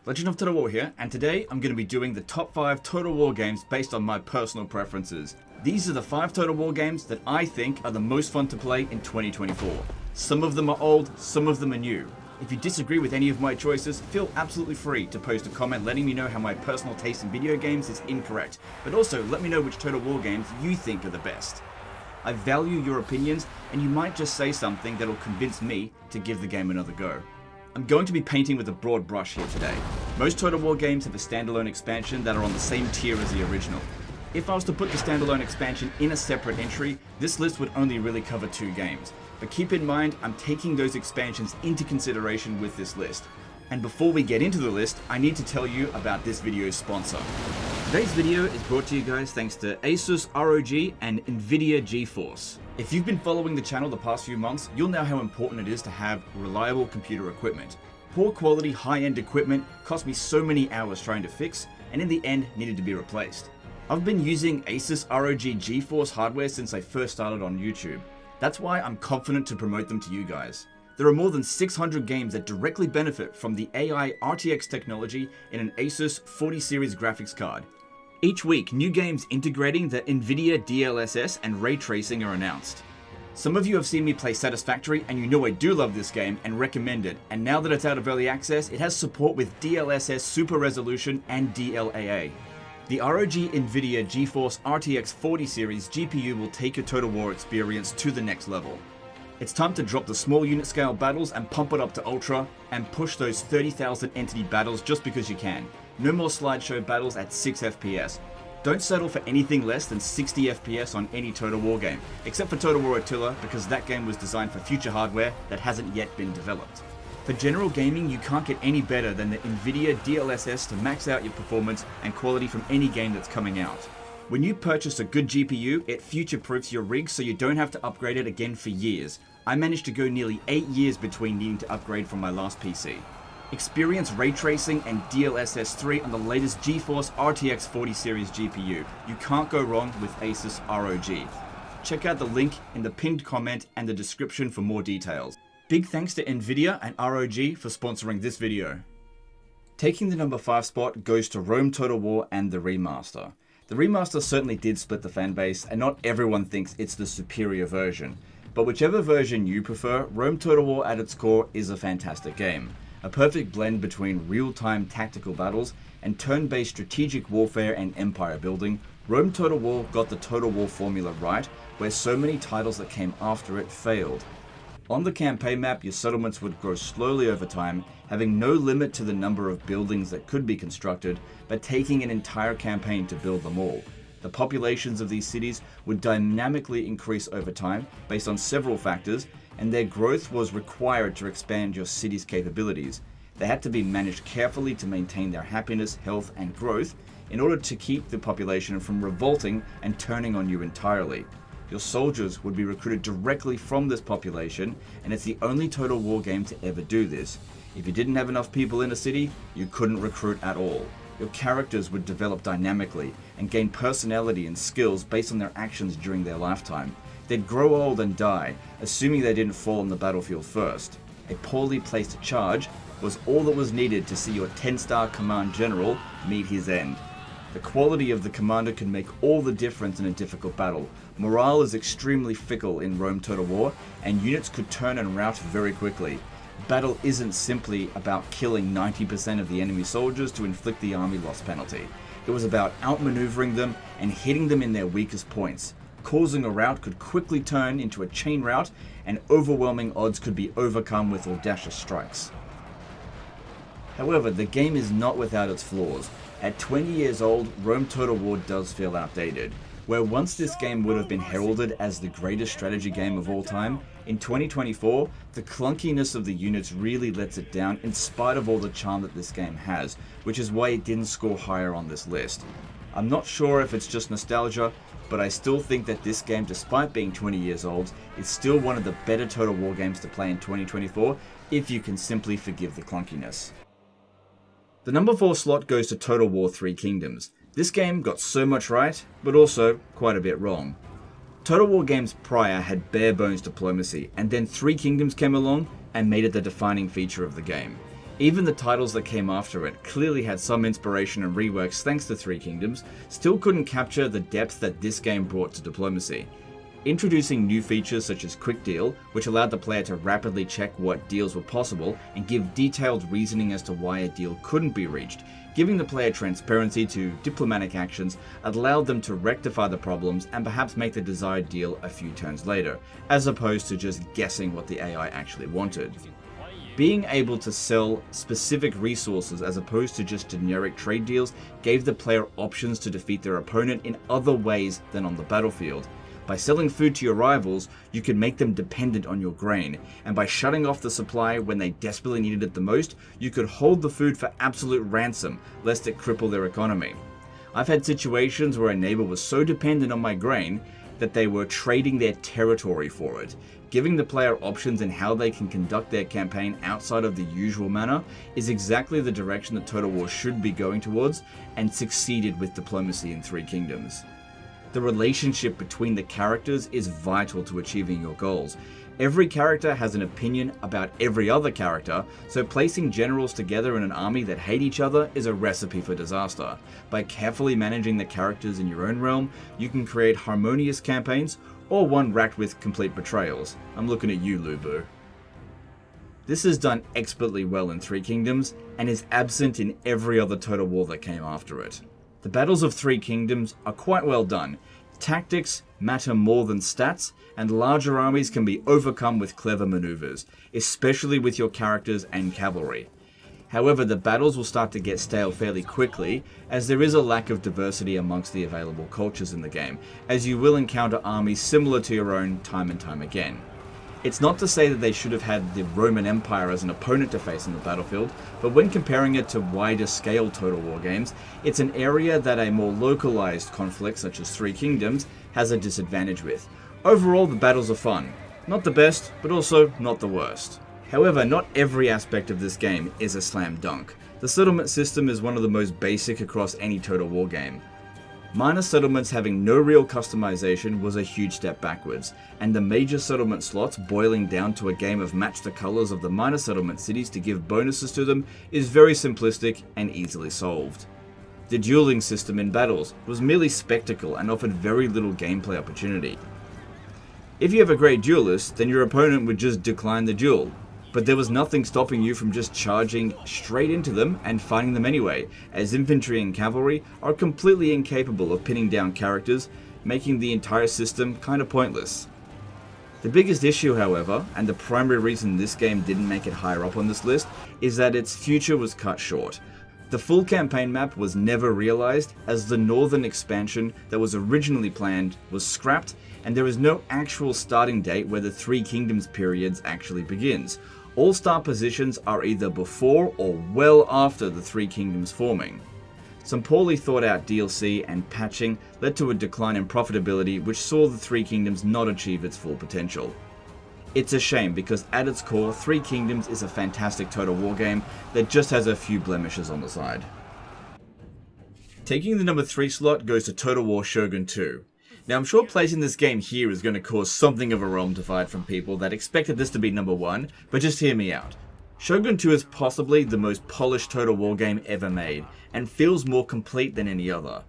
Legend of Total War here, and today I'm going to be doing the top 5 Total War games based on my personal preferences. These are the 5 Total War games that I think are the most fun to play in 2024. Some of them are old, some of them are new. If you disagree with any of my choices, feel absolutely free to post a comment letting me know how my personal taste in video games is incorrect, but also let me know which Total War games you think are the best. I value your opinions, and you might just say something that'll convince me to give the game another go. I'm going to be painting with a broad brush here today. Most Total War games have a standalone expansion that are on the same tier as the original. If I was to put the standalone expansion in a separate entry, this list would only really cover 2 games. But keep in mind, I'm taking those expansions into consideration with this list. And before we get into the list, I need to tell you about this video's sponsor. Today's video is brought to you guys thanks to Asus ROG and Nvidia GeForce. If you've been following the channel the past few months, you'll know how important it is to have reliable computer equipment. Poor quality, high-end equipment cost me so many hours trying to fix, and in the end needed to be replaced. I've been using Asus ROG GeForce hardware since I first started on YouTube. That's why I'm confident to promote them to you guys. There are more than 600 games that directly benefit from the AI RTX technology in an Asus 40 series graphics card. Each week, new games integrating the Nvidia DLSS and ray tracing are announced. Some of you have seen me play Satisfactory, and you know I do love this game and recommend it, and now that it's out of early access, it has support with DLSS Super Resolution and DLAA. The ROG Nvidia GeForce RTX 40 series GPU will take your Total War experience to the next level. It's time to drop the small unit scale battles and pump it up to Ultra, and push those 30,000 entity battles just because you can. No more slideshow battles at 6 FPS. Don't settle for anything less than 60 FPS on any Total War game, except for Total War Attila, because that game was designed for future hardware that hasn't yet been developed. For general gaming, you can't get any better than the Nvidia DLSS to max out your performance and quality from any game that's coming out. When you purchase a good GPU, it future-proofs your rig so you don't have to upgrade it again for years. I managed to go nearly 8 years between needing to upgrade from my last PC. Experience ray tracing and DLSS 3 on the latest GeForce RTX 40 series GPU. You can't go wrong with Asus ROG. Check out the link in the pinned comment and the description for more details. Big thanks to Nvidia and ROG for sponsoring this video. Taking the number 5 spot goes to Rome Total War and the remaster. The remaster certainly did split the fanbase, and not everyone thinks it's the superior version. But whichever version you prefer, Rome Total War at its core is a fantastic game. A perfect blend between real-time tactical battles and turn-based strategic warfare and empire building, Rome Total War got the Total War formula right, where so many titles that came after it failed. On the campaign map, your settlements would grow slowly over time, having no limit to the number of buildings that could be constructed, but taking an entire campaign to build them all. The populations of these cities would dynamically increase over time based on several factors, and their growth was required to expand your city's capabilities. They had to be managed carefully to maintain their happiness, health, and growth in order to keep the population from revolting and turning on you entirely. Your soldiers would be recruited directly from this population, and it's the only Total War game to ever do this. If you didn't have enough people in a city, you couldn't recruit at all. Your characters would develop dynamically and gain personality and skills based on their actions during their lifetime. They'd grow old and die, assuming they didn't fall on the battlefield first. A poorly placed charge was all that was needed to see your 10-star command general meet his end. The quality of the commander can make all the difference in a difficult battle. Morale is extremely fickle in Rome Total War, and units could turn and rout very quickly. Battle isn't simply about killing 90% of the enemy soldiers to inflict the army loss penalty. It was about outmaneuvering them and hitting them in their weakest points. Causing a rout could quickly turn into a chain rout, and overwhelming odds could be overcome with audacious strikes. However, the game is not without its flaws. At 20 years old, Rome Total War does feel outdated. Where once this game would have been heralded as the greatest strategy game of all time, in 2024, the clunkiness of the units really lets it down in spite of all the charm that this game has, which is why it didn't score higher on this list. I'm not sure if it's just nostalgia, but I still think that this game, despite being 20 years old, is still one of the better Total War games to play in 2024 if you can simply forgive the clunkiness. The number 4 slot goes to Total War 3 Kingdoms. This game got so much right, but also quite a bit wrong. Total War games prior had bare bones diplomacy, and then 3 Kingdoms came along and made it the defining feature of the game. Even the titles that came after it clearly had some inspiration and reworks thanks to Three Kingdoms, still couldn't capture the depth that this game brought to diplomacy. Introducing new features such as Quick Deal, which allowed the player to rapidly check what deals were possible and give detailed reasoning as to why a deal couldn't be reached, giving the player transparency to diplomatic actions allowed them to rectify the problems and perhaps make the desired deal a few turns later, as opposed to just guessing what the AI actually wanted. Being able to sell specific resources as opposed to just generic trade deals gave the player options to defeat their opponent in other ways than on the battlefield. By selling food to your rivals, you could make them dependent on your grain, and by shutting off the supply when they desperately needed it the most, you could hold the food for absolute ransom, lest it cripple their economy. I've had situations where a neighbor was so dependent on my grain that they were trading their territory for it. Giving the player options in how they can conduct their campaign outside of the usual manner is exactly the direction that Total War should be going towards, and succeeded with diplomacy in Three Kingdoms. The relationship between the characters is vital to achieving your goals. Every character has an opinion about every other character, so placing generals together in an army that hate each other is a recipe for disaster. By carefully managing the characters in your own realm, you can create harmonious campaigns, or one racked with complete betrayals. I'm looking at you, Lubu. This is done expertly well in Three Kingdoms, and is absent in every other Total War that came after it. The battles of Three Kingdoms are quite well done. Tactics matter more than stats, and larger armies can be overcome with clever maneuvers, especially with your characters and cavalry. However, the battles will start to get stale fairly quickly, as there is a lack of diversity amongst the available cultures in the game, as you will encounter armies similar to your own time and time again. It's not to say that they should have had the Roman Empire as an opponent to face on the battlefield, but when comparing it to wider scale Total War games, it's an area that a more localized conflict such as Three Kingdoms has a disadvantage with. Overall, the battles are fun. Not the best, but also not the worst. However, not every aspect of this game is a slam dunk. The settlement system is one of the most basic across any Total War game. Minor settlements having no real customization was a huge step backwards, and the major settlement slots boiling down to a game of match the colors of the minor settlement cities to give bonuses to them is very simplistic and easily solved. The dueling system in battles was merely spectacle and offered very little gameplay opportunity. If you have a great duelist, then your opponent would just decline the duel. But there was nothing stopping you from just charging straight into them and fighting them anyway, as infantry and cavalry are completely incapable of pinning down characters, making the entire system kinda pointless. The biggest issue, however, and the primary reason this game didn't make it higher up on this list, is that its future was cut short. The full campaign map was never realized, as the northern expansion that was originally planned was scrapped, and there is no actual starting date where the Three Kingdoms periods actually begins. All start positions are either before or well after the Three Kingdoms forming. Some poorly thought out DLC and patching led to a decline in profitability, which saw the Three Kingdoms not achieve its full potential. It's a shame, because at its core, Three Kingdoms is a fantastic Total War game that just has a few blemishes on the side. Taking the number 3 slot goes to Total War Shogun II. Now, I'm sure placing this game here is going to cause something of a realm divide from people that expected this to be number 1, but just hear me out. Shogun II is possibly the most polished Total War game ever made, and feels more complete than any other.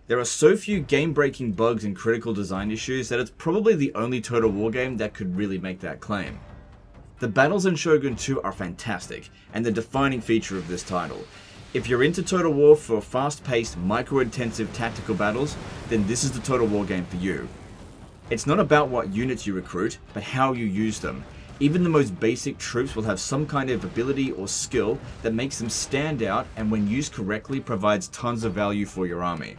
There are so few game-breaking bugs and critical design issues that it's probably the only Total War game that could really make that claim. The battles in Shogun II are fantastic, and the defining feature of this title. If you're into Total War for fast-paced, micro-intensive tactical battles, then this is the Total War game for you. It's not about what units you recruit, but how you use them. Even the most basic troops will have some kind of ability or skill that makes them stand out, and when used correctly provides tons of value for your army.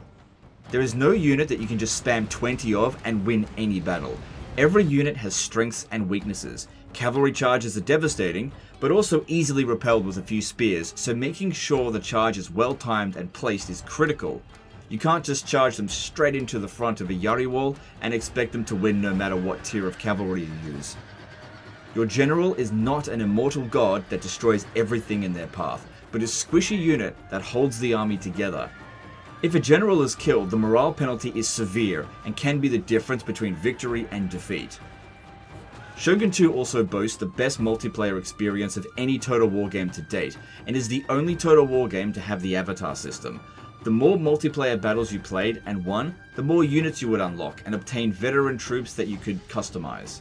There is no unit that you can just spam 20 of and win any battle. Every unit has strengths and weaknesses. Cavalry charges are devastating, but also easily repelled with a few spears, so making sure the charge is well timed and placed is critical. You can't just charge them straight into the front of a Yari wall and expect them to win no matter what tier of cavalry you use. Your general is not an immortal god that destroys everything in their path, but a squishy unit that holds the army together. If a general is killed, the morale penalty is severe and can be the difference between victory and defeat. Shogun II also boasts the best multiplayer experience of any Total War game to date, and is the only Total War game to have the avatar system. The more multiplayer battles you played and won, the more units you would unlock and obtain veteran troops that you could customize.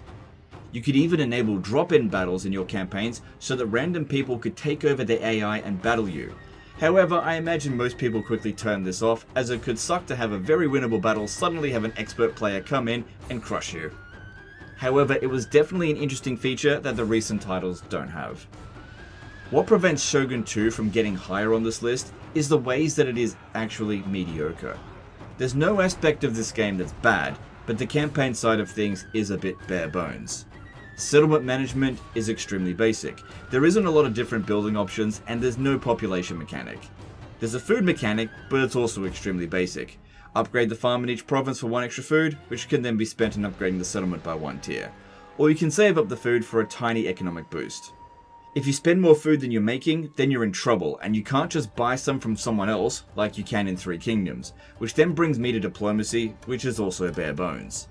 You could even enable drop-in battles in your campaigns so that random people could take over the AI and battle you. However, I imagine most people quickly turned this off, as it could suck to have a very winnable battle suddenly have an expert player come in and crush you. However, it was definitely an interesting feature that the recent titles don't have. What prevents Shogun II from getting higher on this list is the ways that it is actually mediocre. There's no aspect of this game that's bad, but the campaign side of things is a bit bare bones. Settlement management is extremely basic. There isn't a lot of different building options, and there's no population mechanic. There's a food mechanic, but it's also extremely basic. Upgrade the farm in each province for 1 extra food, which can then be spent in upgrading the settlement by 1 tier. Or you can save up the food for a tiny economic boost. If you spend more food than you're making, then you're in trouble, and you can't just buy some from someone else like you can in Three Kingdoms, which then brings me to diplomacy, which is also bare bones.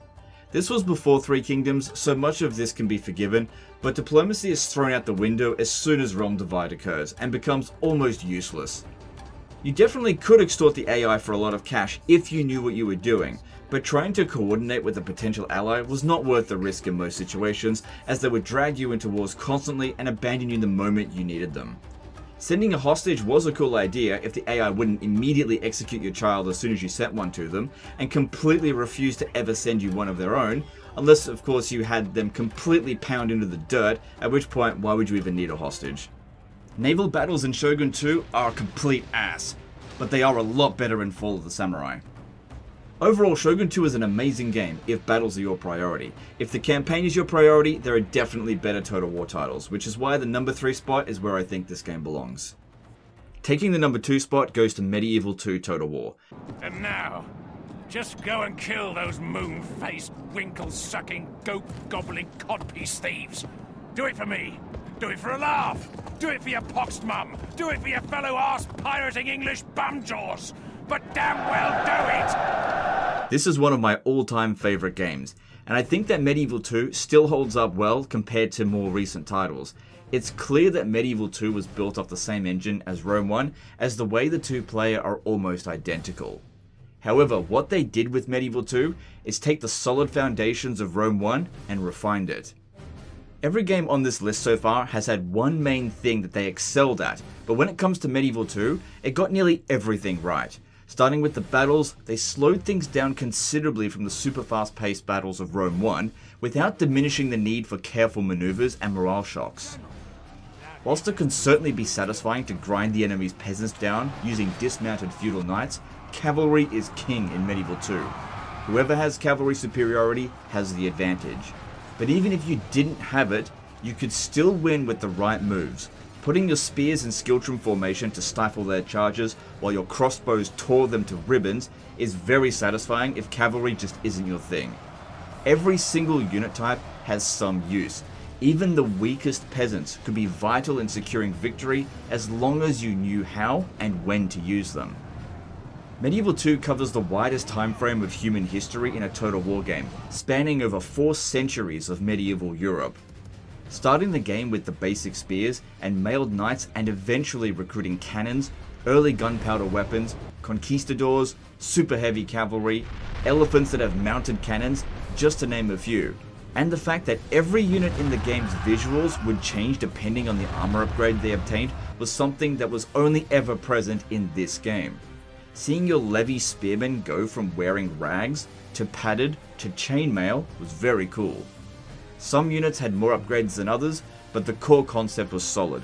This was before Three Kingdoms, so much of this can be forgiven, but diplomacy is thrown out the window as soon as Realm Divide occurs, and becomes almost useless. You definitely could extort the AI for a lot of cash if you knew what you were doing, but trying to coordinate with a potential ally was not worth the risk in most situations, as they would drag you into wars constantly and abandon you the moment you needed them. Sending a hostage was a cool idea if the AI wouldn't immediately execute your child as soon as you sent one to them, and completely refuse to ever send you one of their own, unless of course you had them completely pound into the dirt, at which point why would you even need a hostage? Naval battles in Shogun II are a complete ass, but they are a lot better in Fall of the Samurai. Overall, Shogun II is an amazing game if battles are your priority. If the campaign is your priority, there are definitely better Total War titles, which is why the number 3 spot is where I think this game belongs. Taking the number 2 spot goes to Medieval II Total War. And now, just go and kill those moon-faced, winkle-sucking, goat-gobbling codpiece thieves. Do it for me. Do it for a laugh. Do it for your poxed mum. Do it for your fellow arse-pirating English bumjaws. But damn well do it! This is one of my all-time favorite games, and I think that Medieval II still holds up well compared to more recent titles. It's clear that Medieval II was built off the same engine as Rome 1, as the way the two play are almost identical. However, what they did with Medieval II is take the solid foundations of Rome 1 and refined it. Every game on this list so far has had one main thing that they excelled at, but when it comes to Medieval II, it got nearly everything right. Starting with the battles, they slowed things down considerably from the super fast-paced battles of Rome 1, without diminishing the need for careful maneuvers and morale shocks. Whilst it can certainly be satisfying to grind the enemy's peasants down using dismounted feudal knights, cavalry is king in Medieval II. Whoever has cavalry superiority has the advantage. But even if you didn't have it, you could still win with the right moves. Putting your spears in Skiltrum formation to stifle their charges while your crossbows tore them to ribbons is very satisfying if cavalry just isn't your thing. Every single unit type has some use. Even the weakest peasants could be vital in securing victory as long as you knew how and when to use them. Medieval II covers the widest time frame of human history in a Total War game, spanning over 4 centuries of medieval Europe. Starting the game with the basic spears and mailed knights, and eventually recruiting cannons, early gunpowder weapons, conquistadors, super heavy cavalry, elephants that have mounted cannons, just to name a few. And the fact that every unit in the game's visuals would change depending on the armor upgrade they obtained was something that was only ever present in this game. Seeing your levy spearmen go from wearing rags to padded to chainmail was very cool. Some units had more upgrades than others, but the core concept was solid.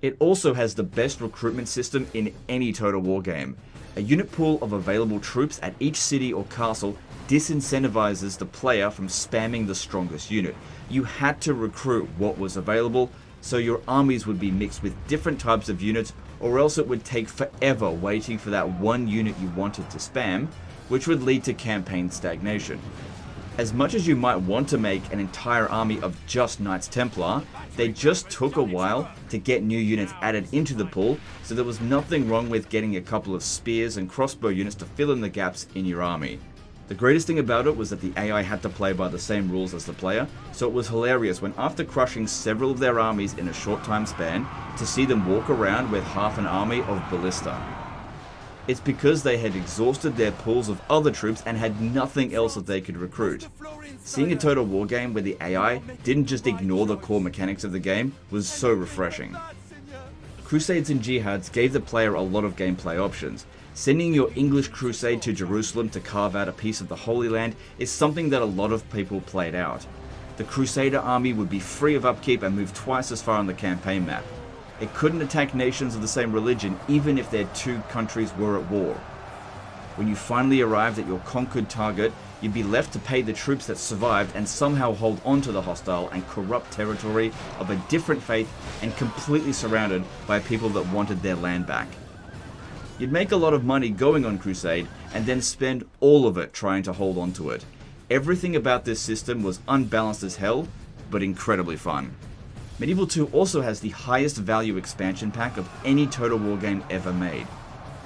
It also has the best recruitment system in any Total War game. A unit pool of available troops at each city or castle disincentivizes the player from spamming the strongest unit. You had to recruit what was available, so your armies would be mixed with different types of units, or else it would take forever waiting for that one unit you wanted to spam, which would lead to campaign stagnation. As much as you might want to make an entire army of just Knights Templar, they just took a while to get new units added into the pool, so there was nothing wrong with getting a couple of spears and crossbow units to fill in the gaps in your army. The greatest thing about it was that the AI had to play by the same rules as the player, so it was hilarious when after crushing several of their armies in a short time span, to see them walk around with half an army of ballista. It's because they had exhausted their pools of other troops and had nothing else that they could recruit. Seeing a Total War game where the AI didn't just ignore the core mechanics of the game was so refreshing. Crusades and Jihads gave the player a lot of gameplay options. Sending your English crusade to Jerusalem to carve out a piece of the Holy Land is something that a lot of people played out. The Crusader army would be free of upkeep and move twice as far on the campaign map. It couldn't attack nations of the same religion even if their two countries were at war. When you finally arrived at your conquered target, you'd be left to pay the troops that survived and somehow hold on to the hostile and corrupt territory of a different faith and completely surrounded by people that wanted their land back. You'd make a lot of money going on crusade and then spend all of it trying to hold on to it. Everything about this system was unbalanced as hell, but incredibly fun. Medieval 2 also has the highest value expansion pack of any Total War game ever made.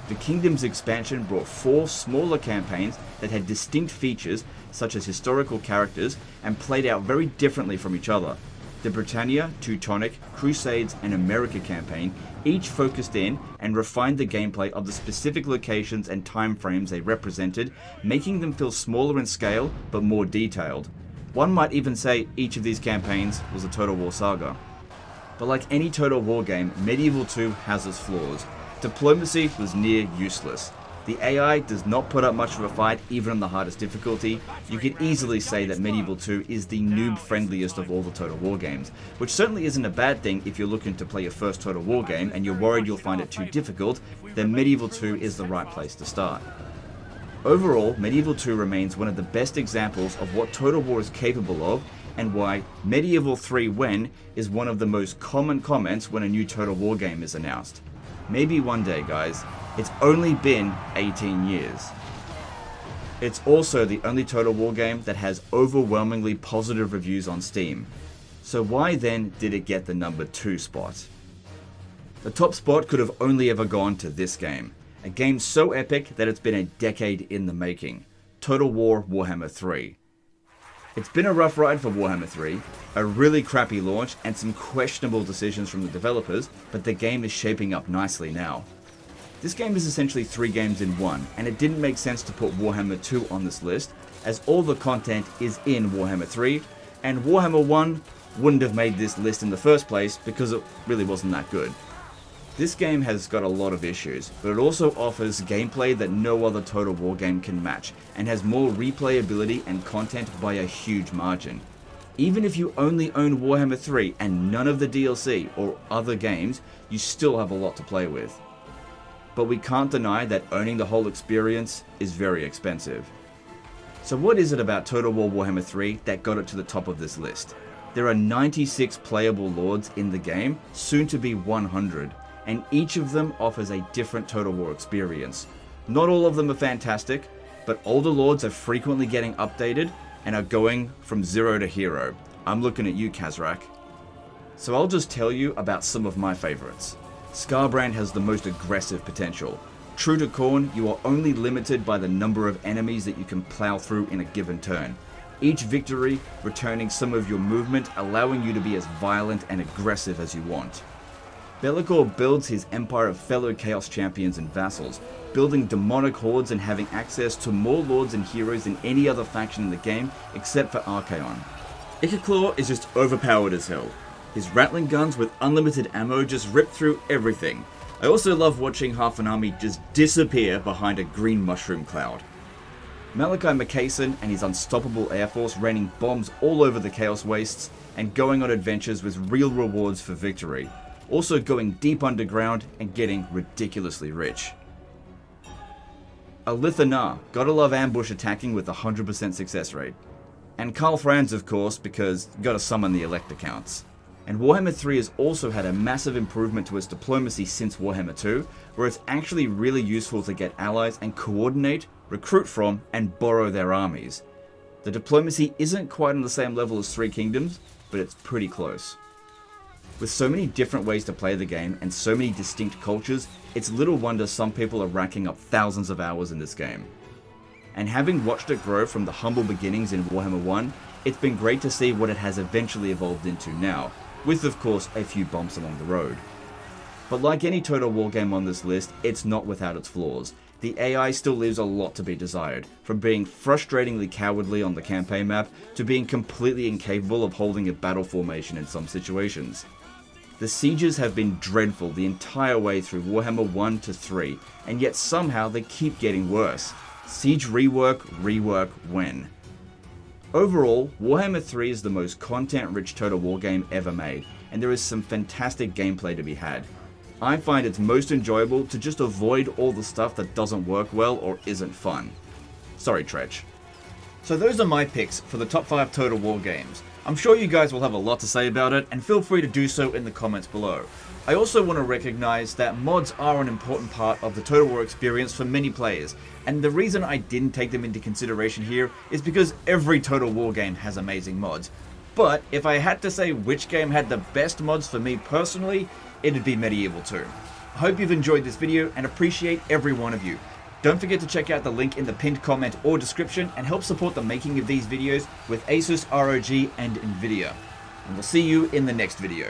The Kingdoms expansion brought 4 smaller campaigns that had distinct features such as historical characters and played out very differently from each other. The Britannia, Teutonic, Crusades, and America campaign each focused in and refined the gameplay of the specific locations and time frames they represented, making them feel smaller in scale but more detailed. One might even say each of these campaigns was a Total War saga. But like any Total War game, Medieval 2 has its flaws. Diplomacy was near useless. The AI does not put up much of a fight even on the hardest difficulty. You could easily say that Medieval 2 is the noob friendliest of all the Total War games, which certainly isn't a bad thing if you're looking to play your first Total War game and you're worried you'll find it too difficult, then Medieval 2 is the right place to start. Overall, Medieval 2 remains one of the best examples of what Total War is capable of and why Medieval 3 when is one of the most common comments when a new Total War game is announced. Maybe one day, guys. It's only been 18 years. It's also the only Total War game that has overwhelmingly positive reviews on Steam. So why then did it get the number 2 spot? The top spot could have only ever gone to this game. A game so epic that it's been a decade in the making. Total War Warhammer 3. It's been a rough ride for Warhammer 3, a really crappy launch and some questionable decisions from the developers, but the game is shaping up nicely now. This game is essentially 3 games in one, and it didn't make sense to put Warhammer 2 on this list, as all the content is in Warhammer 3, and Warhammer 1 wouldn't have made this list in the first place because it really wasn't that good. This game has got a lot of issues, but it also offers gameplay that no other Total War game can match, and has more replayability and content by a huge margin. Even if you only own Warhammer 3 and none of the DLC or other games, you still have a lot to play with. But we can't deny that owning the whole experience is very expensive. So what is it about Total War Warhammer 3 that got it to the top of this list? There are 96 playable lords in the game, soon to be 100. And each of them offers a different Total War experience. Not all of them are fantastic, but all the lords are frequently getting updated and are going from 0 to hero. I'm looking at you, Kazrak. So I'll just tell you about some of my favorites. Skarbrand has the most aggressive potential. True to Khorne, you are only limited by the number of enemies that you can plow through in a given turn. Each victory returning some of your movement, allowing you to be as violent and aggressive as you want. Be'lakor builds his empire of fellow Chaos champions and vassals, building demonic hordes and having access to more lords and heroes than any other faction in the game except for Archaon. Ikeclaw is just overpowered as hell. His rattling guns with unlimited ammo just rip through everything. I also love watching half an army just disappear behind a green mushroom cloud. Malachi Mckayson and his unstoppable air force raining bombs all over the Chaos Wastes and going on adventures with real rewards for victory. Also going deep underground and getting ridiculously rich. Alithana, gotta love ambush attacking with a 100% success rate. And Karl Franz of course, because gotta summon the elect accounts. And Warhammer 3 has also had a massive improvement to its diplomacy since Warhammer 2, where it's actually really useful to get allies and coordinate, recruit from, and borrow their armies. The diplomacy isn't quite on the same level as Three Kingdoms, but it's pretty close. With so many different ways to play the game and so many distinct cultures, it's little wonder some people are racking up thousands of hours in this game. and having watched it grow from the humble beginnings in Warhammer 1, it's been great to see what it has eventually evolved into now, with of course a few bumps along the road. But like any Total War game on this list, it's not without its flaws. The AI still leaves a lot to be desired, from being frustratingly cowardly on the campaign map to being completely incapable of holding a battle formation in some situations. The sieges have been dreadful the entire way through Warhammer 1 to 3, and yet somehow they keep getting worse. Siege rework when? Overall, Warhammer 3 is the most content-rich Total War game ever made, and there is some fantastic gameplay to be had. I find it's most enjoyable to just avoid all the stuff that doesn't work well or isn't fun. Sorry, Tretch. So those are my picks for the top 5 Total War games. I'm sure you guys will have a lot to say about it, and feel free to do so in the comments below. I also want to recognize that mods are an important part of the Total War experience for many players, and the reason I didn't take them into consideration here is because every Total War game has amazing mods. But if I had to say which game had the best mods for me personally, it'd be Medieval 2. I hope you've enjoyed this video and appreciate every one of you. Don't forget to check out the link in the pinned comment or description and help support the making of these videos with Asus ROG and Nvidia. And we'll see you in the next video.